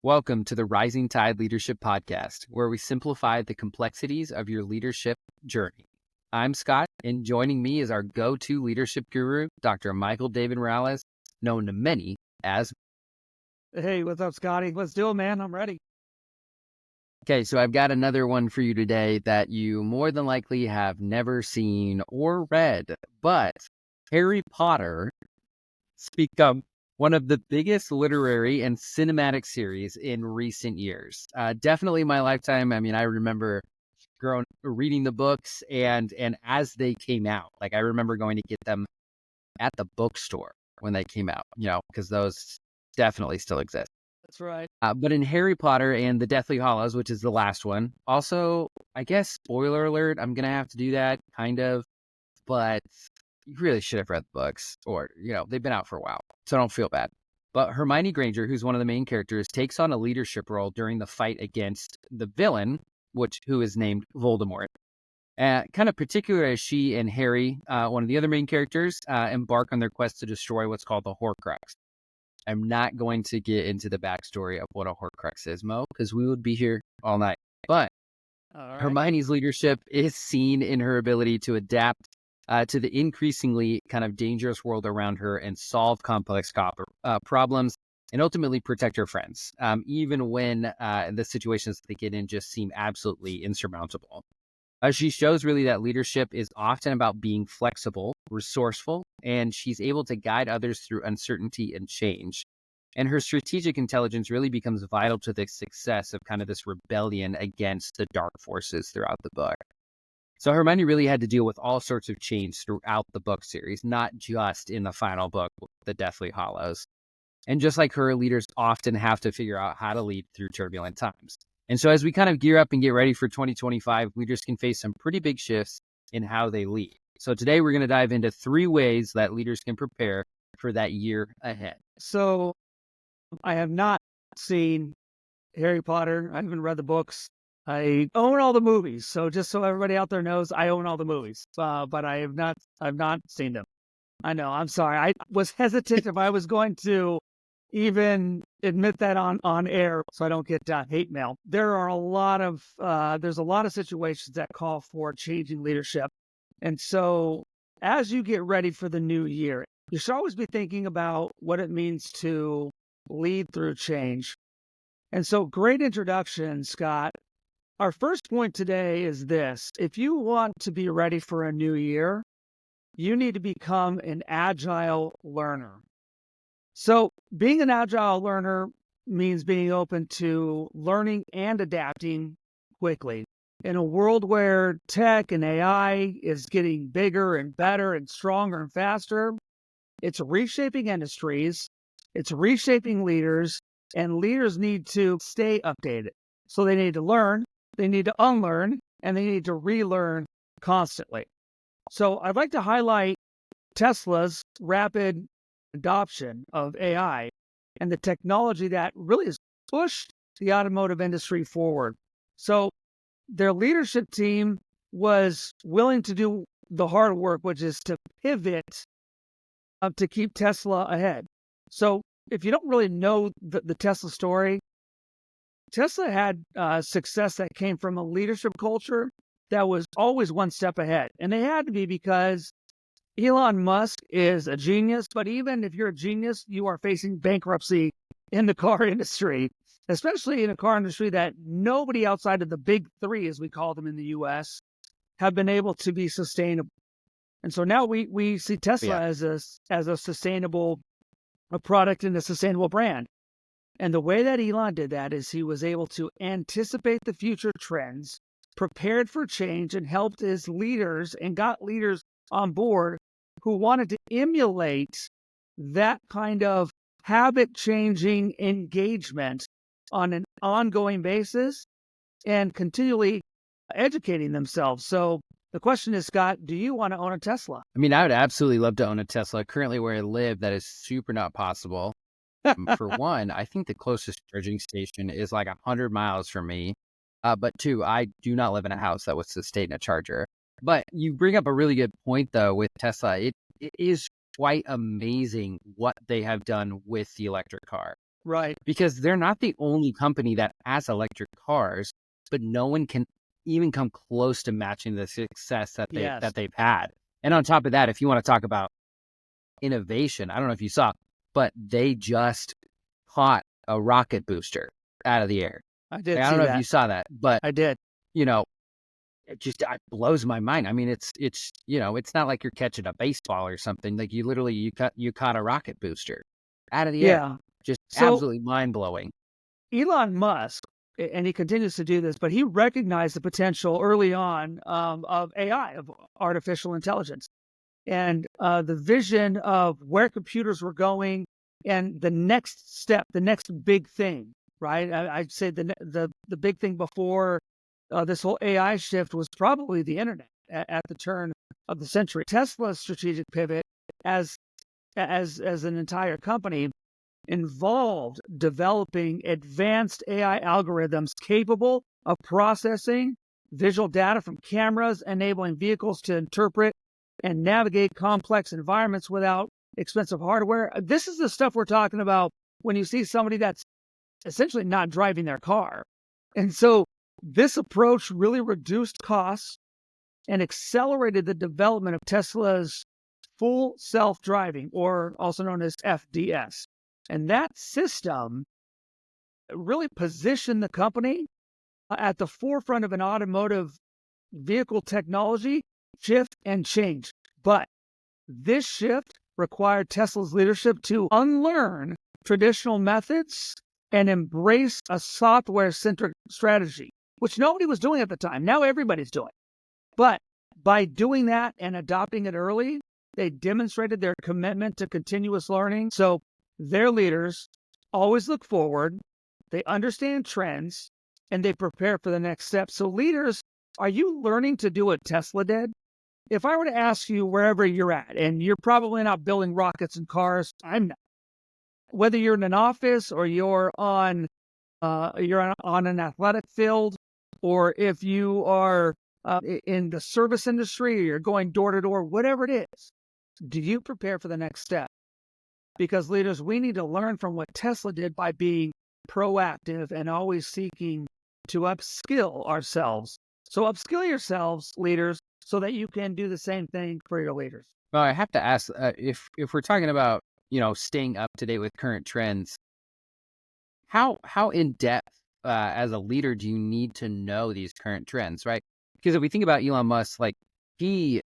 Welcome to the Rising Tide Leadership Podcast, where we simplify the complexities of your leadership journey. I'm Scott, and joining me is our go-to leadership guru, Dr. Michael David Morales, known to many as... Hey, what's up, Scotty? Let's do it, man. I'm ready. Okay, so I've got another one for you today that you more than likely have never seen or read, but Harry Potter has become one of the biggest literary and cinematic series in recent years. Definitely my lifetime. I mean, I remember reading the books and as they came out, like I remember going to get them at the bookstore when they came out, because those definitely still exist. That's right. But in Harry Potter and the Deathly Hallows, which is the last one, also, I guess, spoiler alert, I'm going to have to do that, kind of, but you really should have read the books, or, they've been out for a while, so don't feel bad. But Hermione Granger, who's one of the main characters, takes on a leadership role during the fight against the villain, who is named Voldemort. Kind of particular as she and Harry, one of the other main characters, embark on their quest to destroy what's called the Horcrux. I'm not going to get into the backstory of what a Horcrux is, Mo, because we would be here all night. But Hermione's leadership is seen in her ability to adapt to the increasingly kind of dangerous world around her and solve complex problems and ultimately protect her friends, even when the situations they get in just seem absolutely insurmountable. She shows really that leadership is often about being flexible, resourceful, and she's able to guide others through uncertainty and change. And her strategic intelligence really becomes vital to the success of kind of this rebellion against the dark forces throughout the book. So Hermione really had to deal with all sorts of change throughout the book series, not just in the final book, The Deathly Hallows. And just like her, leaders often have to figure out how to lead through turbulent times. And so as we kind of gear up and get ready for 2025, leaders can face some pretty big shifts in how they lead. So today we're going to dive into 3 ways that leaders can prepare for that year ahead. So I have not seen Harry Potter. I haven't read the books. I own all the movies. So just so everybody out there knows, I own all the movies, but I've not seen them. I know. I'm sorry. I was hesitant if I was going to even admit that on air so I don't get hate mail. There's a lot of situations that call for changing leadership. And so as you get ready for the new year, you should always be thinking about what it means to lead through change. And so great introduction, Scott. Our first point today is this. If you want to be ready for a new year, you need to become an agile learner. So being an agile learner means being open to learning and adapting quickly. In a world where tech and AI is getting bigger and better and stronger and faster, it's reshaping industries, it's reshaping leaders, and leaders need to stay updated. So they need to learn, they need to unlearn, and they need to relearn constantly. So I'd like to highlight Tesla's rapid adoption of AI and the technology that really has pushed the automotive industry forward. So their leadership team was willing to do the hard work, which is to pivot to keep Tesla ahead. So if you don't really know the Tesla story, Tesla had success that came from a leadership culture that was always one step ahead. And they had to be because Elon Musk is a genius, but even if you're a genius, you are facing bankruptcy in the car industry, especially in a car industry that nobody outside of the big 3, as we call them in the US, have been able to be sustainable. And so now we see Tesla as a sustainable product and a sustainable brand. And the way that Elon did that is he was able to anticipate the future trends, prepared for change, and helped his leaders and got leaders on board who wanted to emulate that kind of habit-changing engagement on an ongoing basis and continually educating themselves. So the question is, Scott, do you want to own a Tesla? I mean, I would absolutely love to own a Tesla. Currently where I live, that is super not possible. For one, I think the closest charging station is like 100 miles from me. But 2, I do not live in a house that would sustain a charger. But you bring up a really good point, though, with Tesla. It is quite amazing what they have done with the electric car. Right. because they're not the only company that has electric cars, but no one can even come close to matching the success that Yes, they've had. And on top of that, if you want to talk about innovation, I don't know if you saw, but they just caught a rocket booster out of the air. I did Like, I don't see know if that. you saw that, but I did. you know, it blows my mind. I mean, it's it's not like you're catching a baseball or something. Like you caught a rocket booster out of the air. Yeah. Just So absolutely mind blowing. Elon Musk, and he continues to do this, but he recognized the potential early on of AI, of artificial intelligence, and the vision of where computers were going, and the next step, the next big thing. Right? I'd say the big thing before this whole AI shift was probably the internet at the turn of the century. Tesla's strategic pivot as as an entire company involved developing advanced AI algorithms capable of processing visual data from cameras, enabling vehicles to interpret and navigate complex environments without expensive hardware. This is the stuff we're talking about when you see somebody that's essentially not driving their car. And so this approach really reduced costs and accelerated the development of Tesla's full self-driving, or also known as FDS. And that system really positioned the company at the forefront of an automotive vehicle technology shift and change. But this shift required Tesla's leadership to unlearn traditional methods and embrace a software-centric strategy, which nobody was doing at the time. Now everybody's doing. But by doing that and adopting it early, they demonstrated their commitment to continuous learning. So their leaders always look forward, they understand trends, and they prepare for the next step. So, leaders, are you learning to do what Tesla did? If I were to ask you wherever you're at, and you're probably not building rockets and cars, I'm not. Whether you're in an office or you're on an athletic field, or if you are in the service industry, or you're going door to door, whatever it is, do you prepare for the next step? Because leaders, we need to learn from what Tesla did by being proactive and always seeking to upskill ourselves. So upskill yourselves, leaders, so that you can do the same thing for your leaders. Well, I have to ask if we're talking about staying up to date with current trends, how in depth as a leader do you need to know these current trends, right? Because if we think about Elon Musk, like he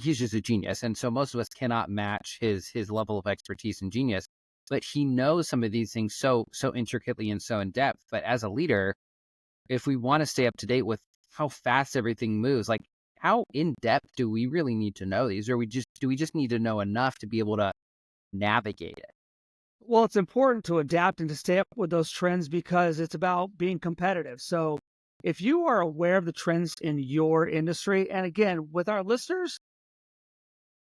he's just a genius, and so most of us cannot match his level of expertise and genius. But he knows some of these things so intricately and so in depth. But as a leader, if we want to stay up to date with how fast everything moves, like how in depth do we really need to know these, or do we just need to know enough to be able to navigate it? Well, it's important to adapt and to stay up with those trends because it's about being competitive. So if you are aware of the trends in your industry, and again, with our listeners,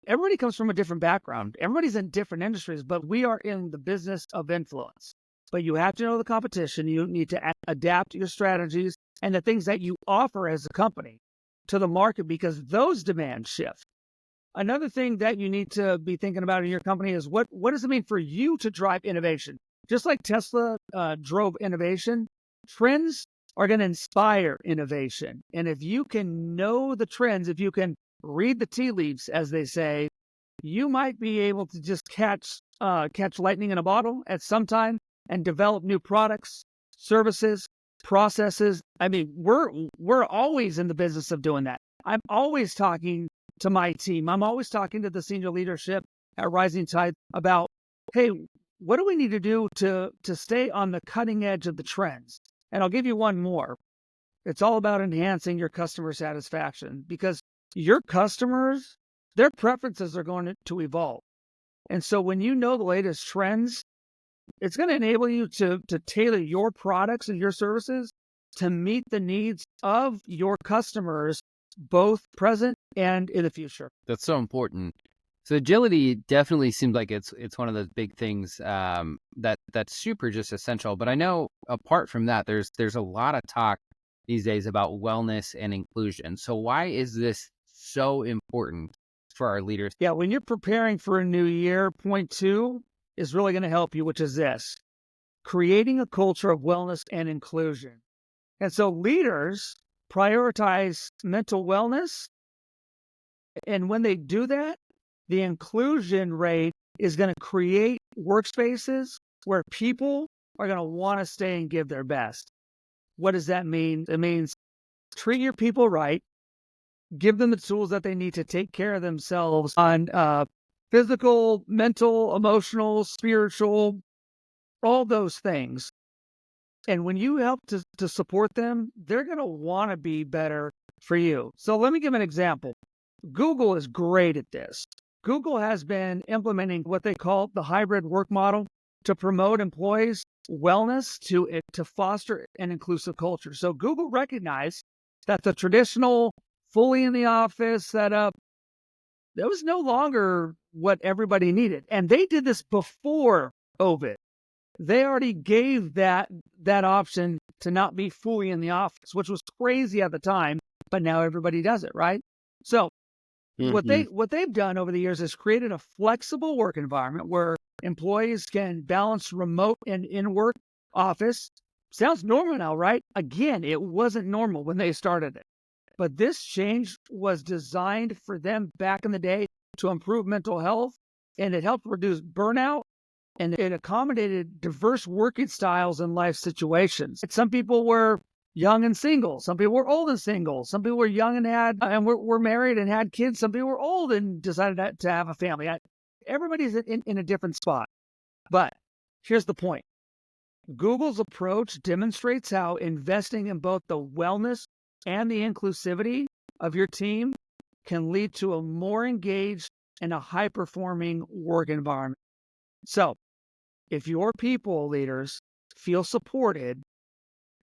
everybody comes from a different background. Everybody's in different industries, but we are in the business of influence. But you have to know the competition. You need to adapt your strategies and the things that you offer as a company to the market because those demands shift. Another thing that you need to be thinking about in your company is what does it mean for you to drive innovation? Just like Tesla drove innovation, trends are going to inspire innovation. And if you can know the trends, if you can read the tea leaves, as they say, you might be able to just catch lightning in a bottle at some time and develop new products, services, processes. I mean, we're always in the business of doing that. I'm always talking to my team. I'm always talking to the senior leadership at Rising Tide about, hey, what do we need to do to stay on the cutting edge of the trends? And I'll give you one more. It's all about enhancing your customer satisfaction because your customers, their preferences are going to evolve. And so when you know the latest trends, it's going to enable you to tailor your products and your services to meet the needs of your customers, both present and in the future. That's so important. So agility definitely seems like it's one of those big things that's super just essential. But I know apart from that, there's a lot of talk these days about wellness and inclusion. So why is this so important for our leaders? Yeah, when you're preparing for a new year, point two is really going to help you, which is this: creating a culture of wellness and inclusion. And so leaders prioritize mental wellness. And when they do that, the inclusion rate is going to create workspaces where people are going to want to stay and give their best. What does that mean? It means treat your people right, give them the tools that they need to take care of themselves on physical, mental, emotional, spiritual, all those things. And when you help to support them, they're going to want to be better for you. So let me give an example. Google is great at this. Google has been implementing what they call the hybrid work model to promote employees' wellness to foster an inclusive culture. So Google recognized that the traditional fully in the office setup, that was no longer what everybody needed. And they did this before COVID. They already gave that option to not be fully in the office, which was crazy at the time, but now everybody does it, right? So what they've done over the years is created a flexible work environment where employees can balance remote and in-work office. Sounds normal now, right? Again, it wasn't normal when they started it. But this change was designed for them back in the day to improve mental health, and it helped reduce burnout, and it accommodated diverse working styles and life situations. Some people were young and single. Some people were old and single. Some people were young and were married and had kids. Some people were old and decided to have a family. Everybody's in a different spot. But here's the point. Google's approach demonstrates how investing in both the wellness and the inclusivity of your team can lead to a more engaged and a high-performing work environment. So, if your people leaders feel supported,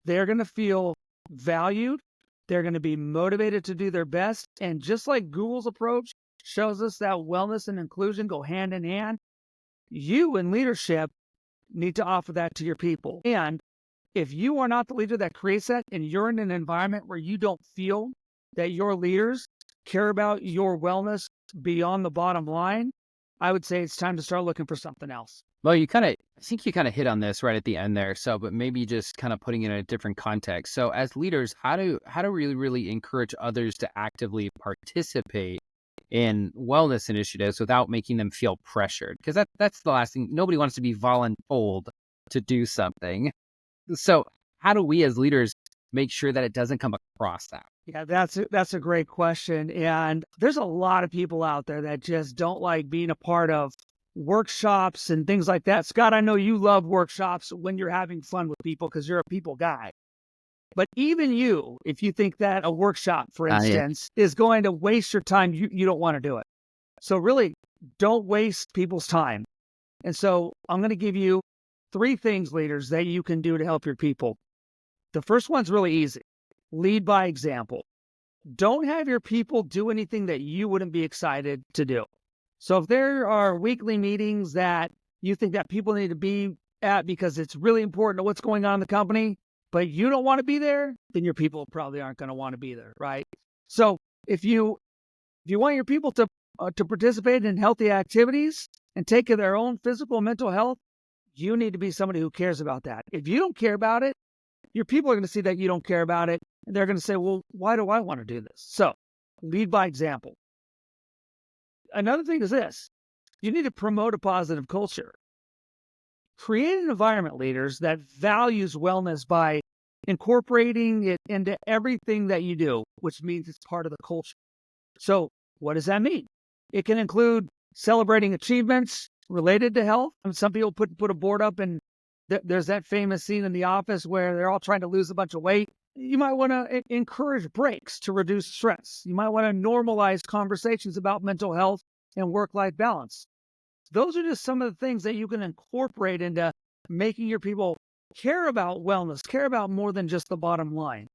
they're going to feel valued, they're going to be motivated to do their best, and just like Google's approach shows us that wellness and inclusion go hand in hand, you in leadership need to offer that to your people. And if you are not the leader that creates that, and you're in an environment where you don't feel that your leaders care about your wellness beyond the bottom line, I would say it's time to start looking for something else. Well, I think you kind of hit on this right at the end there. So, but maybe just kind of putting it in a different context. So as leaders, how to really encourage others to actively participate in wellness initiatives without making them feel pressured? Because that's the last thing. Nobody wants to be voluntold to do something. So how do we as leaders make sure that it doesn't come across that? Yeah, that's a great question. And there's a lot of people out there that just don't like being a part of workshops and things like that. Scott, I know you love workshops when you're having fun with people because you're a people guy. But even you, if you think that a workshop, for instance, is going to waste your time, you don't want to do it. So really, don't waste people's time. And so I'm going to give you 3 things, leaders, that you can do to help your people. The first one's really easy. Lead by example. Don't have your people do anything that you wouldn't be excited to do. So if there are weekly meetings that you think that people need to be at because it's really important to what's going on in the company, but you don't want to be there, then your people probably aren't going to want to be there, right? So if you want your people to participate in healthy activities and take care of their own physical and mental health, you need to be somebody who cares about that. If you don't care about it, your people are going to see that you don't care about it, and they're going to say, well, why do I want to do this? So lead by example. Another thing is this. You need to promote a positive culture. Create an environment, leaders, that values wellness by incorporating it into everything that you do, which means it's part of the culture. So what does that mean? It can include celebrating achievements related to health. And some people put a board up, and there's that famous scene in The Office where they're all trying to lose a bunch of weight. You might want to encourage breaks to reduce stress. You might want to normalize conversations about mental health and work-life balance. Those are just some of the things that you can incorporate into making your people care about wellness, care about more than just the bottom line.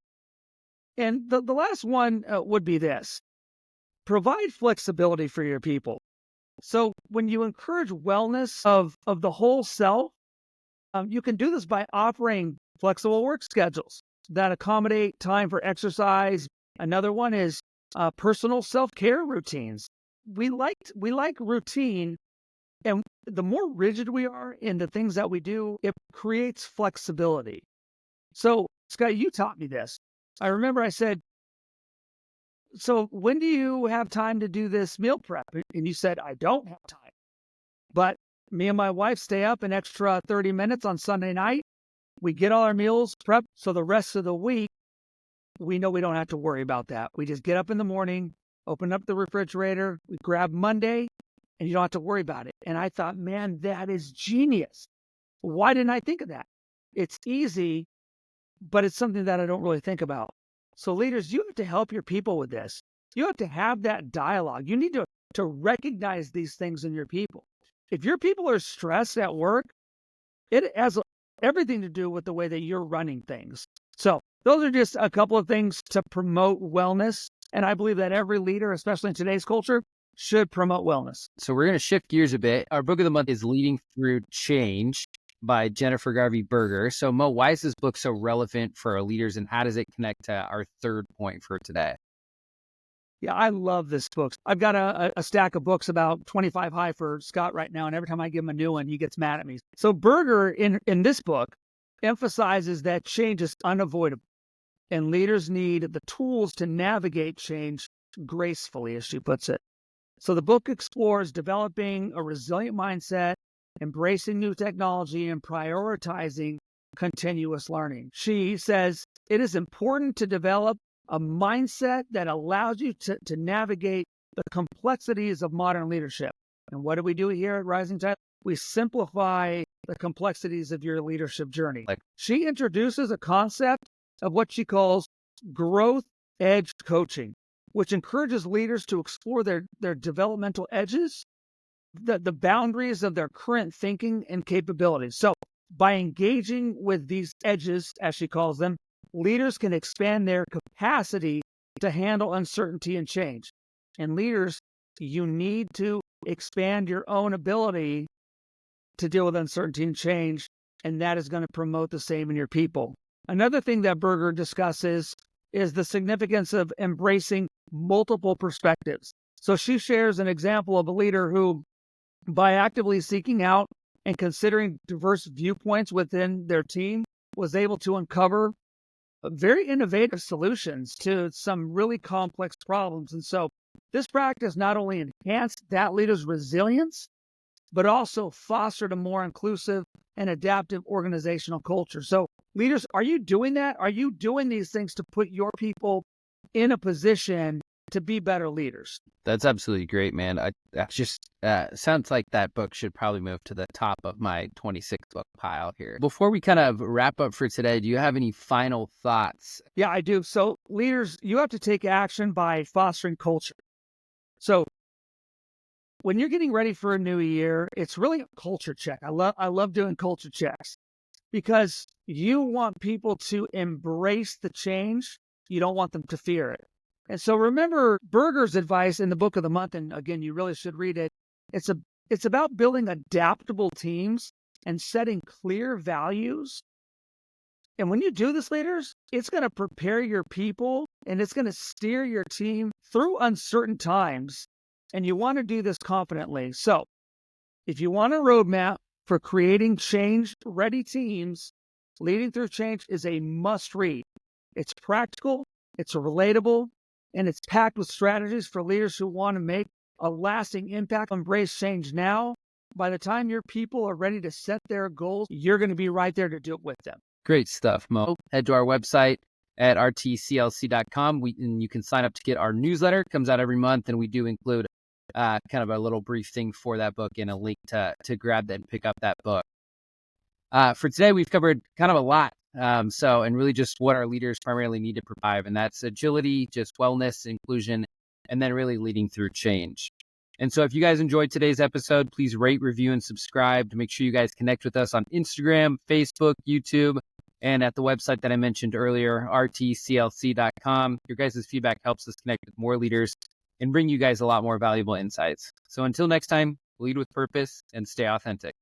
And the last one would be this. Provide flexibility for your people. So when you encourage wellness of the whole self, you can do this by offering flexible work schedules that accommodate time for exercise. Another one is personal self-care routines. We like routine, and the more rigid we are in the things that we do, it creates flexibility. So, Scott, you taught me this. I remember I said, so when do you have time to do this meal prep? And you said, I don't have time. But me and my wife stay up an extra 30 minutes on Sunday night. We get all our meals prepped. So the rest of the week, we know we don't have to worry about that. We just get up in the morning, open up the refrigerator, we grab Monday, and you don't have to worry about it. And I thought, man, that is genius. Why didn't I think of that? It's easy, but it's something that I don't really think about. So leaders, you have to help your people with this. You have to have that dialogue. You need to recognize these things in your people. If your people are stressed at work, it has everything to do with the way that you're running things. So those are just a couple of things to promote wellness. And I believe that every leader, especially in today's culture, should promote wellness. So we're going to shift gears a bit. Our book of the month is Leading Through Change by Jennifer Garvey Berger. So Mo, why is this book so relevant for our leaders, and how does it connect to our third point for today? Yeah, I love this book. I've got a stack of books about 25 high for Scott right now, and every time I give him a new one, he gets mad at me. So Berger, in this book, emphasizes that change is unavoidable, and leaders need the tools to navigate change gracefully, as she puts it. So the book explores developing a resilient mindset, embracing new technology, and prioritizing continuous learning. She says it is important to develop a mindset that allows you to navigate the complexities of modern leadership. And what do we do here at Rising Tide? We simplify the complexities of your leadership journey. She introduces a concept of what she calls growth edge coaching, which encourages leaders to explore their developmental edges, the boundaries of their current thinking and capabilities. So by engaging with these edges, as she calls them, leaders can expand their capacity to handle uncertainty and change. And leaders, you need to expand your own ability to deal with uncertainty and change, and that is going to promote the same in your people. Another thing that Berger discusses is the significance of embracing multiple perspectives. So she shares an example of a leader who, by actively seeking out and considering diverse viewpoints within their team, was able to uncover very innovative solutions to some really complex problems. And so this practice not only enhanced that leader's resilience, but also fostered a more inclusive and adaptive organizational culture. So leaders, are you doing that? Are you doing these things to put your people in a position to be better leaders? That's absolutely great, man. I just sounds like that book should probably move to the top of my 26 book pile here. Before we kind of wrap up for today, do you have any final thoughts? Yeah, I do. So leaders, you have to take action by fostering culture. So when you're getting ready for a new year, it's really a culture check. I love doing culture checks because you want people to embrace the change. You don't want them to fear it. And so remember Berger's advice in the book of the month, and again, you really should read it. It's about building adaptable teams and setting clear values. And when you do this, leaders, it's going to prepare your people and it's going to steer your team through uncertain times. And you want to do this confidently. So if you want a roadmap for creating change-ready teams, Leading Through Change is a must-read. It's practical, it's relatable, and it's packed with strategies for leaders who want to make a lasting impact. Embrace change now. By the time your people are ready to set their goals, you're going to be right there to do it with them. Great stuff, Mo. Head to our website at rtclc.com. And you can sign up to get our newsletter. It comes out every month, and we do include kind of a little brief thing for that book and a link to grab that and pick up that book. For today, we've covered kind of a lot. And really just what our leaders primarily need to provide, and that's agility, just wellness, inclusion, and then really leading through change. And so if you guys enjoyed today's episode, please rate, review, and subscribe to make sure you guys connect with us on Instagram, Facebook, YouTube, and at the website that I mentioned earlier, rtclc.com. Your guys' feedback helps us connect with more leaders and bring you guys a lot more valuable insights. So until next time, lead with purpose and stay authentic.